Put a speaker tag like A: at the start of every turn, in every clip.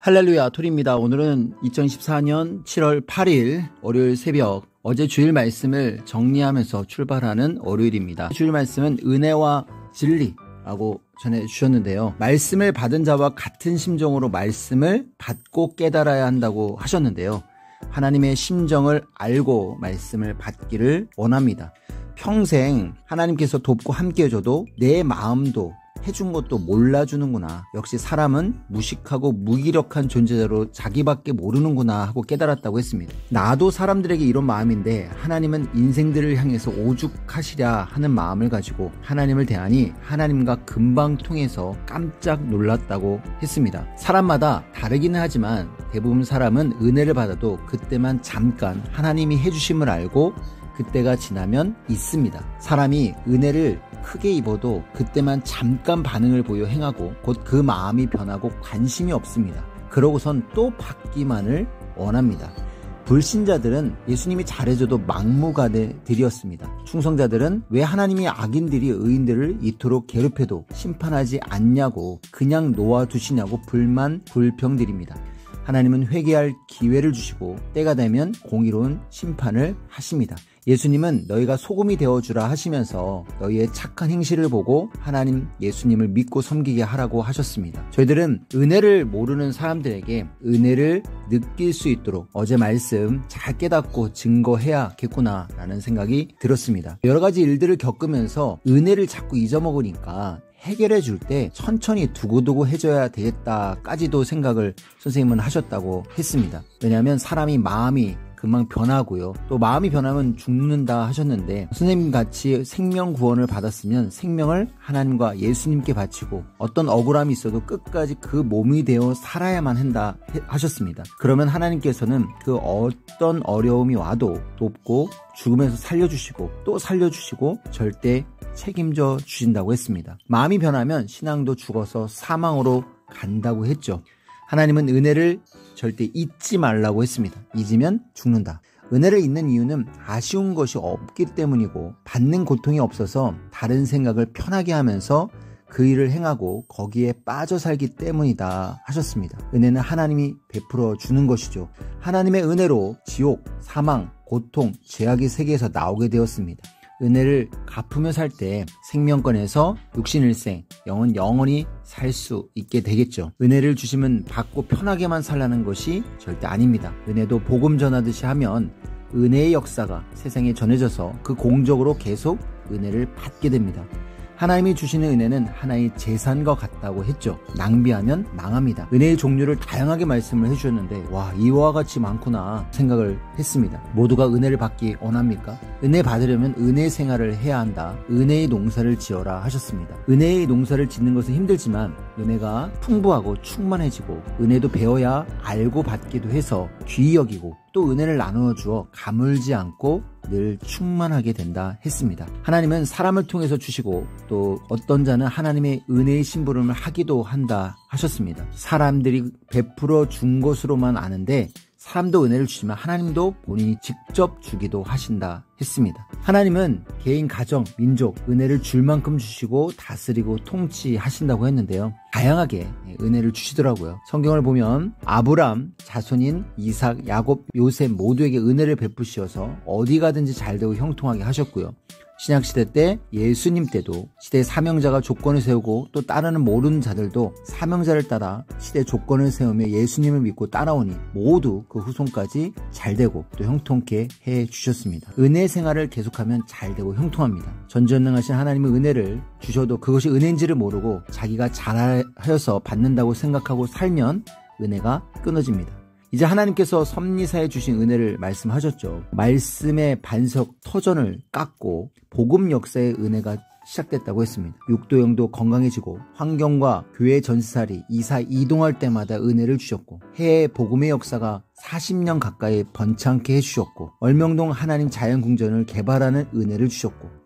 A: 할렐루야, 토리입니다. 오늘은 2014년 7월 8일 월요일 새벽, 어제 주일 말씀을 정리하면서 출발하는 월요일입니다. 주일 말씀은 은혜와 진리라고 전해주셨는데요. 말씀을 받은 자와 같은 심정으로 말씀을 받고 깨달아야 한다고 하셨는데요. 하나님의 심정을 알고 말씀을 받기를 원합니다. 평생 하나님께서 돕고 함께 해줘도 내 마음도 해준 것도 몰라주는구나. 역시 사람은 무식하고 무기력한 존재로 자기밖에 모르는구나 하고 깨달았다고 했습니다. 나도 사람들에게 이런 마음인데 하나님은 인생들을 향해서 오죽하시랴 하는 마음을 가지고 하나님을 대하니 하나님과 금방 통해서 깜짝 놀랐다고 했습니다. 사람마다 다르기는 하지만 대부분 사람은 은혜를 받아도 그때만 잠깐 하나님이 해주심을 알고 그때가 지나면 잊습니다. 사람이 은혜를 크게 입어도 그때만 잠깐 반응을 보여 행하고 곧 그 마음이 변하고 관심이 없습니다. 그러고선 또 받기만을 원합니다. 불신자들은 예수님이 잘해줘도 막무가내들이었습니다. 충성자들은 왜 하나님이 악인들이 의인들을 이토록 괴롭혀도 심판하지 않냐고 그냥 놓아두시냐고 불만 불평드립니다. 하나님은 회개할 기회를 주시고 때가 되면 공의로운 심판을 하십니다. 예수님은 너희가 소금이 되어주라 하시면서 너희의 착한 행실을 보고 하나님 예수님을 믿고 섬기게 하라고 하셨습니다. 저희들은 은혜를 모르는 사람들에게 은혜를 느낄 수 있도록 어제 말씀 잘 깨닫고 증거해야겠구나 라는 생각이 들었습니다. 여러 가지 일들을 겪으면서 은혜를 자꾸 잊어먹으니까 해결해 줄 때 천천히 두고두고 해줘야 되겠다까지도 생각을 선생님은 하셨다고 했습니다. 왜냐하면 사람이 마음이 금방 변하고요. 또 마음이 변하면 죽는다 하셨는데 선생님같이 생명 구원을 받았으면 생명을 하나님과 예수님께 바치고 어떤 억울함이 있어도 끝까지 그 몸이 되어 살아야만 한다 하셨습니다. 그러면 하나님께서는 그 어떤 어려움이 와도 돕고 죽음에서 살려주시고 또 살려주시고 절대 책임져 주신다고 했습니다. 마음이 변하면 신앙도 죽어서 사망으로 간다고 했죠. 하나님은 은혜를 절대 잊지 말라고 했습니다. 잊으면 죽는다. 은혜를 잊는 이유는 아쉬운 것이 없기 때문이고 받는 고통이 없어서 다른 생각을 편하게 하면서 그 일을 행하고 거기에 빠져 살기 때문이다 하셨습니다. 은혜는 하나님이 베풀어 주는 것이죠. 하나님의 은혜로 지옥, 사망, 고통, 죄악의 세계에서 나오게 되었습니다. 은혜를 갚으며 살 때 생명권에서 육신일생, 영은 영원히 살 수 있게 되겠죠. 은혜를 주시면 받고 편하게만 살라는 것이 절대 아닙니다. 은혜도 복음 전하듯이 하면 은혜의 역사가 세상에 전해져서 그 공적으로 계속 은혜를 받게 됩니다. 하나님이 주시는 은혜는 하나의 재산과 같다고 했죠. 낭비하면 망합니다. 은혜의 종류를 다양하게 말씀을 해주셨는데 와, 이와 같이 많구나 생각을 했습니다. 모두가 은혜를 받기 원합니까? 은혜 받으려면 은혜 생활을 해야 한다. 은혜의 농사를 지어라 하셨습니다. 은혜의 농사를 짓는 것은 힘들지만 은혜가 풍부하고 충만해지고 은혜도 배워야 알고 받기도 해서 귀히 여기고 또 은혜를 나누어 주어 가물지 않고 늘 충만하게 된다 했습니다. 하나님은 사람을 통해서 주시고 또 어떤 자는 하나님의 은혜의 심부름을 하기도 한다 하셨습니다. 사람들이 베풀어 준 것으로만 아는데 사람도 은혜를 주지만 하나님도 본인이 직접 주기도 하신다 했습니다. 하나님은 개인, 가정, 민족 은혜를 줄 만큼 주시고 다스리고 통치하신다고 했는데요. 다양하게 은혜를 주시더라고요. 성경을 보면 아브람 자손인 이삭, 야곱, 요셉 모두에게 은혜를 베푸시어서 어디 가든지 잘되고 형통하게 하셨고요. 신약시대 때 예수님 때도 시대의 사명자가 조건을 세우고 또 따르는 모르는 자들도 사명자를 따라 시대의 조건을 세우며 예수님을 믿고 따라오니 모두 그 후손까지 잘되고 또 형통케 해주셨습니다. 은혜 생활을 계속하면 잘되고 형통합니다. 전지전능하신 하나님의 은혜를 주셔도 그것이 은혜인지를 모르고 자기가 잘하여서 받는다고 생각하고 살면 은혜가 끊어집니다. 이제 하나님께서 섭리사에 주신 은혜를 말씀하셨죠. 말씀의 반석 터전을 깎고 복음 역사의 은혜가 시작됐다고 했습니다. 육도 영도 건강해지고 환경과 교회 전시살이 이사 이동할 때마다 은혜를 주셨고 해외 복음의 역사가 40년 가까이 번창케 해주셨고 얼명동 하나님 자연궁전을 개발하는 은혜를 주셨고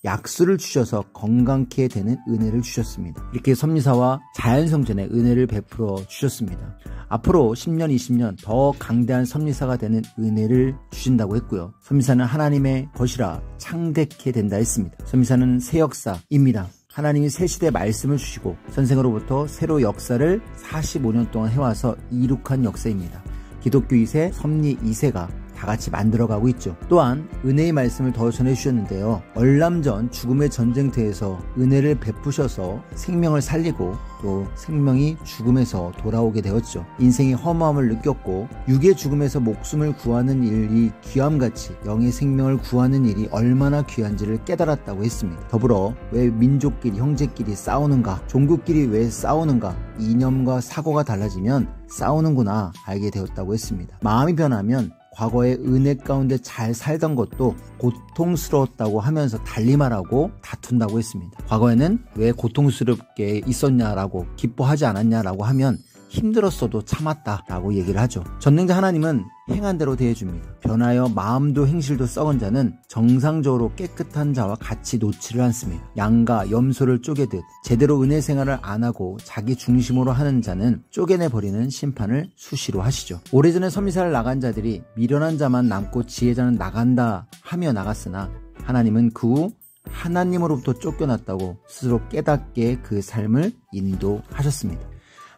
A: 약수를 주셔서 건강케 되는 은혜를 주셨습니다. 이렇게 섭리사와 자연성전에 은혜를 베풀어 주셨습니다. 앞으로 10년, 20년 더 강대한 섭리사가 되는 은혜를 주신다고 했고요. 섭리사는 하나님의 것이라 창대케 된다 했습니다. 섭리사는 새 역사입니다. 하나님이 새 시대 말씀을 주시고 선생으로부터 새로 역사를 45년 동안 해와서 이룩한 역사입니다. 기독교 2세, 섭리 2세가 다 같이 만들어가고 있죠. 또한 은혜의 말씀을 더 전해주셨는데요. 얼람전 죽음의 전쟁터에서 은혜를 베푸셔서 생명을 살리고 또 생명이 죽음에서 돌아오게 되었죠. 인생의 허무함을 느꼈고 육의 죽음에서 목숨을 구하는 일이 귀함같이 영의 생명을 구하는 일이 얼마나 귀한지를 깨달았다고 했습니다. 더불어 왜 민족끼리 형제끼리 싸우는가, 종국끼리 왜 싸우는가, 이념과 사고가 달라지면 싸우는구나 알게 되었다고 했습니다. 마음이 변하면 과거의 은혜 가운데 잘 살던 것도 고통스러웠다고 하면서 달리 말하고 다툰다고 했습니다. 과거에는 왜 고통스럽게 있었냐라고 기뻐하지 않았냐라고 하면 힘들었어도 참았다라고 얘기를 하죠. 전능자 하나님은 행한 대로 대해줍니다. 변하여 마음도 행실도 썩은 자는 정상적으로 깨끗한 자와 같이 놓지를 않습니다. 양과 염소를 쪼개듯 제대로 은혜 생활을 안 하고 자기 중심으로 하는 자는 쪼개내버리는 심판을 수시로 하시죠. 오래전에 섭리사를 나간 자들이 미련한 자만 남고 지혜자는 나간다 하며 나갔으나 하나님은 그 후 하나님으로부터 쫓겨났다고 스스로 깨닫게 그 삶을 인도하셨습니다.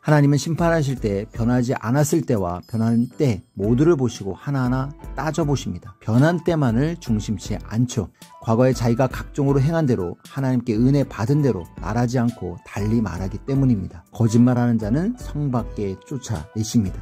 A: 하나님은 심판하실 때 변하지 않았을 때와 변한 때 모두를 보시고 하나하나 따져보십니다. 변한 때만을 중심치 않죠. 과거에 자기가 각종으로 행한 대로 하나님께 은혜 받은 대로 말하지 않고 달리 말하기 때문입니다. 거짓말하는 자는 성 밖에 쫓아내십니다.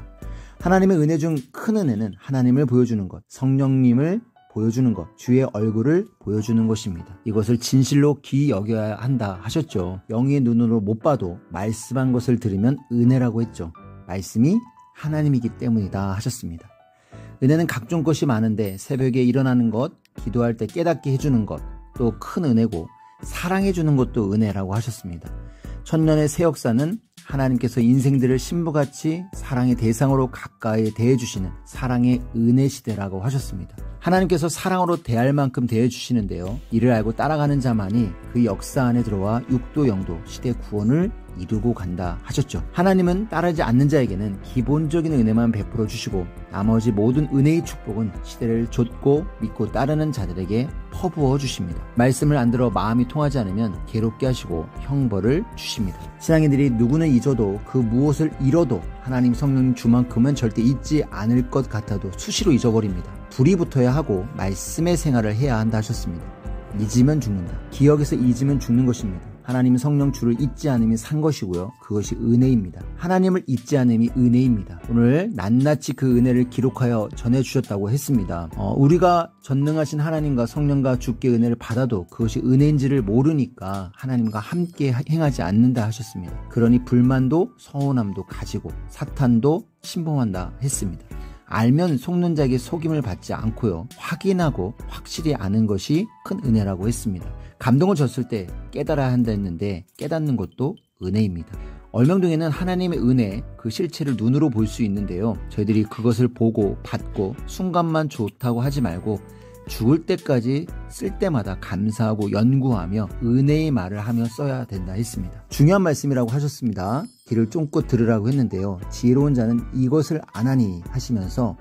A: 하나님의 은혜 중 큰 은혜는 하나님을 보여주는 것, 성령님을 보여주는 것, 주의 얼굴을 보여주는 것입니다. 이것을 진실로 귀히 여겨야 한다 하셨죠. 영의 눈으로 못 봐도 말씀한 것을 들으면 은혜라고 했죠. 말씀이 하나님이기 때문이다 하셨습니다. 은혜는 각종 것이 많은데 새벽에 일어나는 것, 기도할 때 깨닫게 해주는 것, 또 큰 은혜고 사랑해주는 것도 은혜라고 하셨습니다. 천년의 새 역사는 하나님께서 인생들을 신부같이 사랑의 대상으로 가까이 대해주시는 사랑의 은혜 시대라고 하셨습니다. 하나님께서 사랑으로 대할 만큼 대해주시는데요. 이를 알고 따라가는 자만이 그 역사 안에 들어와 육도 영도 시대 구원을 이루고 간다 하셨죠. 하나님은 따르지 않는 자에게는 기본적인 은혜만 베풀어 주시고 나머지 모든 은혜의 축복은 시대를 좇고 믿고 따르는 자들에게 퍼부어 주십니다. 말씀을 안 들어 마음이 통하지 않으면 괴롭게 하시고 형벌을 주십니다. 신앙인들이 누구는 잊어도 그 무엇을 잃어도 하나님 성령 주만큼은 절대 잊지 않을 것 같아도 수시로 잊어버립니다. 불이 붙어야 하고 말씀의 생활을 해야 한다 하셨습니다. 잊으면 죽는다. 기억에서 잊으면 죽는 것입니다. 하나님 성령 주를 잊지 않음이 산 것이고요. 그것이 은혜입니다. 하나님을 잊지 않음이 은혜입니다. 오늘 낱낱이 그 은혜를 기록하여 전해주셨다고 했습니다. 우리가 전능하신 하나님과 성령과 주께 은혜를 받아도 그것이 은혜인지를 모르니까 하나님과 함께 행하지 않는다 하셨습니다. 그러니 불만도 서운함도 가지고 사탄도 침범한다 했습니다. 알면 속는 자에게 속임을 받지 않고요. 확인하고 확실히 아는 것이 큰 은혜라고 했습니다. 감동을 줬을 때 깨달아야 한다 했는데 깨닫는 것도 은혜입니다. 얼명동에는 하나님의 은혜, 그 실체를 눈으로 볼 수 있는데요. 저희들이 그것을 보고 받고 순간만 좋다고 하지 말고 죽을 때까지 쓸 때마다 감사하고 연구하며 은혜의 말을 하며 써야 된다 했습니다. 중요한 말씀이라고 하셨습니다. 귀를 쫑긋 들으라고 했는데요. 지혜로운 자는 이것을 안 하니 하시면서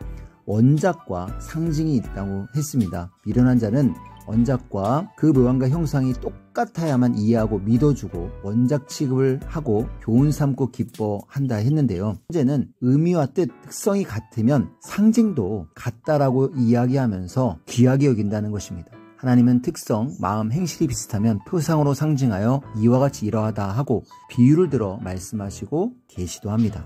A: 원작과 상징이 있다고 했습니다. 미련한 자는 원작과 그 모양과 형상이 똑같아야만 이해하고 믿어주고 원작 취급을 하고 교훈 삼고 기뻐한다 했는데요. 현재는 의미와 뜻, 특성이 같으면 상징도 같다라고 이야기하면서 귀하게 여긴다는 것입니다. 하나님은 특성, 마음, 행실이 비슷하면 표상으로 상징하여 이와 같이 이러하다 하고 비유를 들어 말씀하시고 계시도 합니다.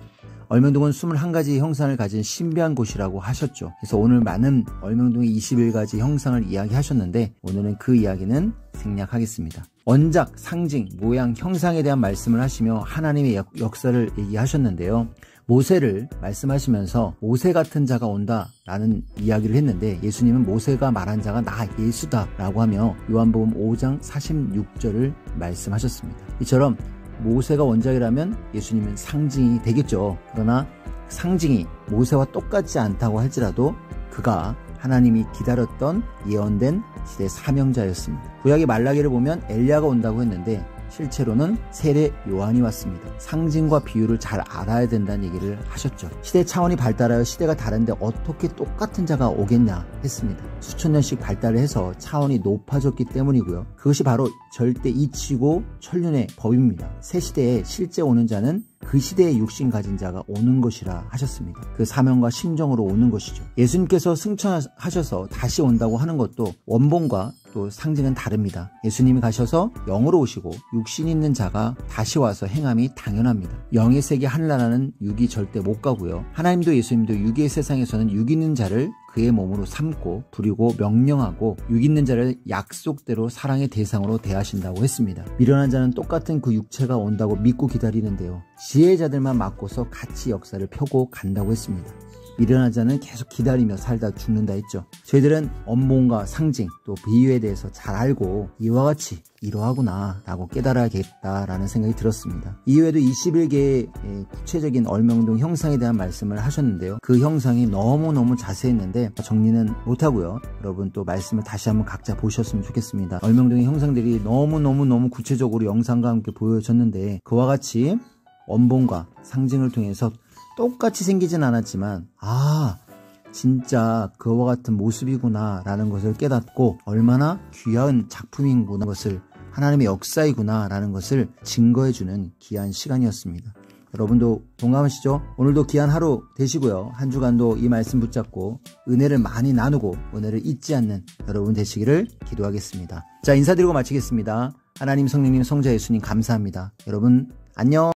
A: 얼명동은 21가지 형상을 가진 신비한 곳이라고 하셨죠. 그래서 오늘 많은 얼명동의 21가지 형상을 이야기하셨는데 오늘은 그 이야기는 생략하겠습니다. 원작, 상징, 모양, 형상에 대한 말씀을 하시며 하나님의 역사를 얘기하셨는데요. 모세를 말씀하시면서 모세 같은 자가 온다라는 이야기를 했는데 예수님은 모세가 말한 자가 나 예수다라고 하며 요한복음 5장 46절을 말씀하셨습니다. 이처럼 모세가 원작이라면 예수님은 상징이 되겠죠. 그러나 상징이 모세와 똑같지 않다고 할지라도 그가 하나님이 기다렸던 예언된 시대 사명자였습니다. 구약의 말라기를 보면 엘리야가 온다고 했는데 실제로는 세례 요한이 왔습니다. 상징과 비유를 잘 알아야 된다는 얘기를 하셨죠. 시대 차원이 발달하여 시대가 다른데 어떻게 똑같은 자가 오겠냐 했습니다. 수천 년씩 발달을 해서 차원이 높아졌기 때문이고요. 그것이 바로 절대 이치고 천륜의 법입니다. 새 시대에 실제 오는 자는 그 시대의 육신 가진 자가 오는 것이라 하셨습니다. 그 사명과 심정으로 오는 것이죠. 예수님께서 승천하셔서 다시 온다고 하는 것도 원본과 또 상징은 다릅니다. 예수님이 가셔서 영으로 오시고 육신 있는 자가 다시 와서 행함이 당연합니다. 영의 세계 하늘나라는 육이 절대 못 가고요. 하나님도 예수님도 육의 세상에서는 육 있는 자를 그의 몸으로 삼고 부리고 명령하고 육 있는 자를 약속대로 사랑의 대상으로 대하신다고 했습니다. 미련한 자는 똑같은 그 육체가 온다고 믿고 기다리는데요. 지혜자들만 맡고서 같이 역사를 펴고 간다고 했습니다. 미련한 자는 계속 기다리며 살다 죽는다 했죠. 저희들은 원본과 상징 또 비유에 대해서 잘 알고 이와 같이 이러하구나 라고 깨달아야겠다라는 생각이 들었습니다. 이외에도 21개의 구체적인 얼명동 형상에 대한 말씀을 하셨는데요. 그 형상이 너무너무 자세했는데 정리는 못하고요. 여러분 또 말씀을 다시 한번 각자 보셨으면 좋겠습니다. 얼명동의 형상들이 너무 구체적으로 영상과 함께 보여졌는데 그와 같이 원본과 상징을 통해서 똑같이 생기진 않았지만 진짜 그와 같은 모습이구나 라는 것을 깨닫고 얼마나 귀한 작품이구나 것을 하나님의 역사이구나 라는 것을 증거해주는 귀한 시간이었습니다. 여러분도 동감하시죠? 오늘도 귀한 하루 되시고요. 한 주간도 이 말씀 붙잡고 은혜를 많이 나누고 은혜를 잊지 않는 여러분 되시기를 기도하겠습니다. 자, 인사드리고 마치겠습니다. 하나님, 성령님, 성자 예수님 감사합니다. 여러분 안녕.